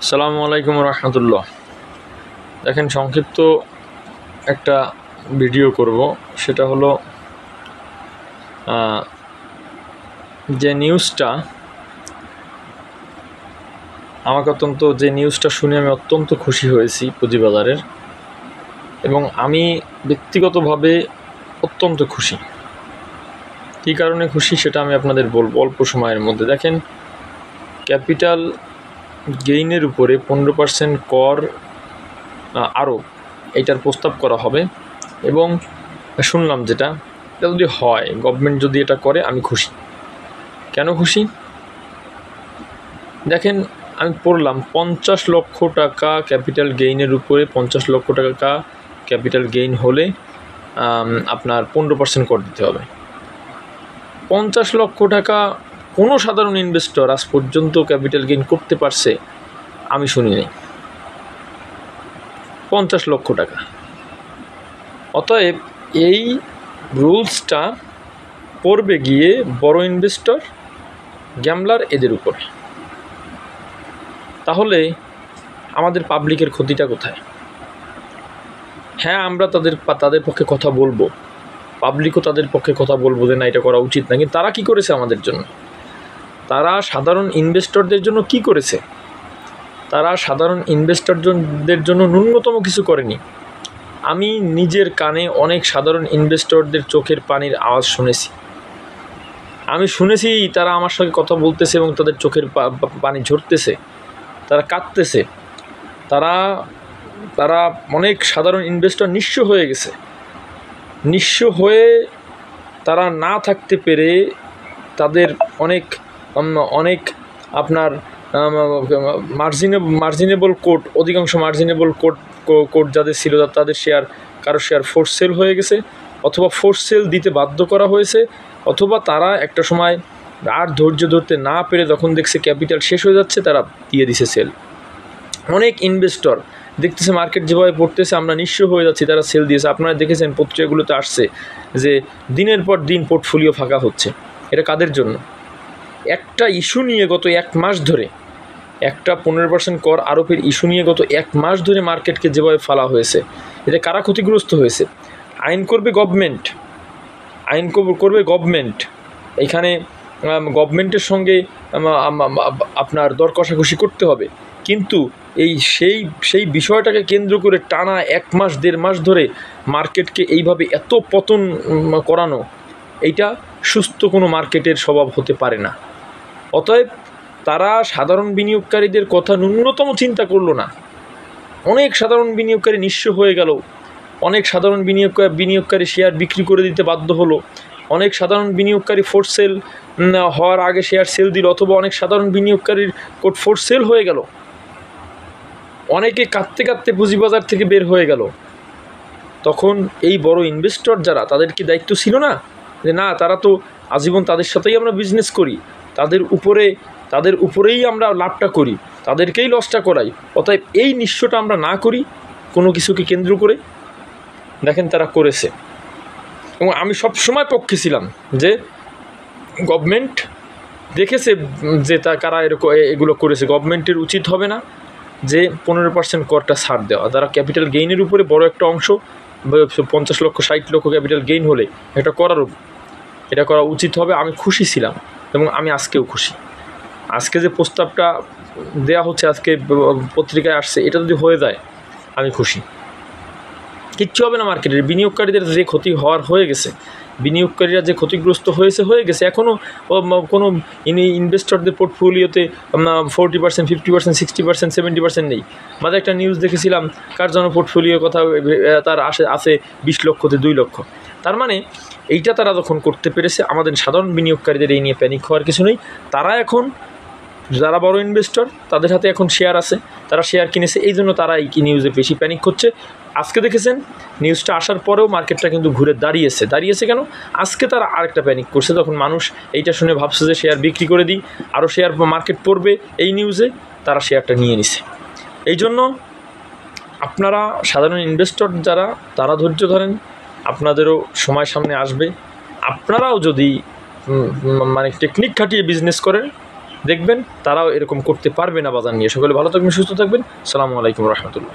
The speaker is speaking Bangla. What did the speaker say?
আসসালামু আলাইকুম রহমতুল্লাহ। দেখেন, সংক্ষিপ্ত একটা ভিডিও করব। সেটা হলো যে নিউজটা যে নিউজটা শুনে আমি অত্যন্ত খুশি হয়েছি পুঁজিবাজারের, এবং আমি ব্যক্তিগতভাবে অত্যন্ত খুশি। কী কারণে খুশি সেটা আমি আপনাদের বলবো অল্প সময়ের মধ্যে। দেখেন, ক্যাপিটাল গেইনের উপরে 15% কর আরোপ এইটার প্রস্তাব করা হবে, এবং শুনলাম এটা যদি হয়, গভর্নমেন্ট যদি এটা করে, আমি খুশি। কেন খুশি? দেখেন, আমি পড়লাম 50 লক্ষ টাকা ক্যাপিটাল গেইনের উপরে 50 লক্ষ টাকা ক্যাপিটাল গেইন হলে আপনার 15% কর দিতে হবে। 50 লক্ষ টাকা কোনো সাধারণ ইনভেস্টর আজ পর্যন্ত ক্যাপিটাল গেইন করতে পারছে আমি শুনি নাই। 50 লক্ষ টাকা। অতএব এই রুলসটা পড়বে গিয়ে বড় ইনভেস্টর, গ্যামলার, এদের উপরে। তাহলে আমাদের পাবলিকের ক্ষতিটা কোথায়? হ্যাঁ, আমরা তাদের পক্ষে কথা বলবো, পাবলিকও তাদের পক্ষে কথা বলবো যে না, এটা করা উচিত না। কিন্তু তারা কি করেছে আমাদের জন্য? তারা সাধারণ ইনভেস্টরদের জন্য কি করেছে? তারা সাধারণ ইনভেস্টরদের জন্য ন্যূনতম কিছু করেনি। আমি নিজের কানে অনেক সাধারণ ইনভেস্টরদের চোখের পানির আওয়াজ শুনেছি। আমি শুনেছি তারা আমার সঙ্গে কথা বলতেছে এবং তাদের চোখের পানি ঝরতেছে, তারা কাঁদতেছে। তারা অনেক সাধারণ ইনভেস্টর নিঃস্ব হয়ে গেছে। নিঃস্ব হয়ে তারা না থাকতে পেরে তাদের অনেক আপনার মার্জিনেবল কোট, অধিকাংশ মার্জিনেবল কোট যাদের ছিল, তাদের কারো শেয়ার ফোর্স সেল হয়ে গেছে, অথবা ফোর্স সেল দিতে বাধ্য করা হয়েছে, অথবা তারা একটা সময় আর ধৈর্য ধরতে না পেরে যখন দেখছে ক্যাপিটাল শেষ হয়ে যাচ্ছে, তারা দিয়ে দিছে সেল। অনেক ইনভেস্টর দেখতেছে মার্কেট যেভাবে পড়তেছে, আমরা নিঃস্ব হয়ে যাচ্ছি, তারা সেল দিয়েছে। আপনারা দেখেছেন পত্রিকাগুলোতে আসছে যে দিনের পর দিন পোর্টফোলিও ফাঁকা হচ্ছে। এটা কাদের জন্য? একটা ইস্যু নিয়ে গত 1 মাস ধরে, একটা 15% কর আরোপের ইস্যু নিয়ে গত 1 মাস ধরে মার্কেটকে যেভাবে ফেলা হয়েছে, এতে কারা ক্ষতিগ্রস্ত হয়েছে? আইন করবে গভর্নমেন্ট। এখানে গভর্নমেন্টের সঙ্গে আপনার দর কষাকষি করতে হবে। কিন্তু সেই বিষয়টাকে কেন্দ্র করে টানা 1 মাস 1.5 মাস ধরে মার্কেটকে এইভাবে এত পতন করানো, এইটা সুস্থ কোনো মার্কেটের স্বভাব হতে পারে না। অতএব তারা সাধারণ বিনিয়োগকারীদের কথা ন্যূনতম চিন্তা করলো না। অনেক সাধারণ বিনিয়োগকারী নিঃস্ব হয়ে গেল, অনেক সাধারণ বিনিয়োগকারী শেয়ার বিক্রি করে দিতে বাধ্য হলো, অনেক সাধারণ বিনিয়োগকারী ফোর্স সেল হওয়ার আগে শেয়ার সেল দিল, অথবা অনেক সাধারণ বিনিয়োগকারীর কোট ফোর্স সেল হয়ে গেল। অনেকে কাঁদতে পুঁজিবাজার থেকে বের হয়ে গেল। তখন এই বড় ইনভেস্টর যারা, তাদের কি দায়িত্ব ছিল না যে না, তারা তো আজীবন তাদের সাথেই আমরা বিজনেস করি, তাদের উপরেই আমরা লাভটা করি, তাদেরকেই লসটা করাই। অতএব এই নিঃস্বটা আমরা না করি কোনো কিছুকে কেন্দ্র করে। দেখেন, তারা করেছে। এবং আমি সবসময় পক্ষে ছিলাম যে গভর্নমেন্ট দেখেছে যে কারা এগুলো করেছে। গভর্নমেন্টের উচিত হবে না যে 15% করটা ছাড় দেওয়া। তারা ক্যাপিটাল গেইনের উপরে বড় একটা অংশ, 50 লক্ষ 60 লক্ষ ক্যাপিটাল গেইন হলে এটা করা উচিত হবে। আমি খুশি ছিলাম এবং আমি আজকেও খুশি। আজকে যে প্রস্তাবটা দেওয়া হচ্ছে, আজকে পত্রিকায় আসছে, এটা যদি হয়ে যায় আমি খুশি। কিচ্ছু হবে না মার্কেটের। বিনিয়োগকারীদের যে ক্ষতি হওয়ার হয়ে গেছে, বিনিয়োগকারীরা যে ক্ষতিগ্রস্ত হয়ে গেছে, এখনও কোনো ইনভেস্টরদের পোর্টফোলিওতে 40%, 50%, 60%, 70% নেই। মাঝে একটা নিউজ দেখেছিলাম, কার জন্য পোর্টফোলিওর কথা তার আছে 20 লক্ষতে 2 লক্ষ। তার মানে এইটা তারা যখন করতে পেরেছে, আমাদের সাধারণ বিনিয়োগকারীদের এই নিয়ে প্যানিক হওয়ার কিছু নেই। তারা এখন, যারা বড় ইনভেস্টর, তাদের হাতে এখন শেয়ার আছে, তারা শেয়ার কিনেছে, এই জন্য তারা এই নিউজে বেশি প্যানিক হচ্ছে। আজকে দেখেছেন নিউজটা আসার পরেও মার্কেটটা কিন্তু ঘুরে দাঁড়িয়েছে কেন? আজকে তারা আরেকটা প্যানিক করছে, তখন মানুষ এইটা শুনে ভাবছে যে শেয়ার বিক্রি করে দিই, আরও শেয়ার মার্কেট পড়বে। এই নিউজে তারা শেয়ারটা নিয়ে নিছে। এই জন্য আপনারা সাধারণ ইনভেস্টর যারা, তারা ধৈর্য ধরেন, আপনাদেরও সময় সামনে আসবে। আপনারাও যদি টেকনিক খাটিয়ে বিজনেস করেন, দেখবেন তারাও এরকম করতে পারবে না বাজার নিয়ে। সকলে ভালো থাকবেন, সুস্থ থাকবেন। আসসালামু আলাইকুম রহমতুল্লাহ।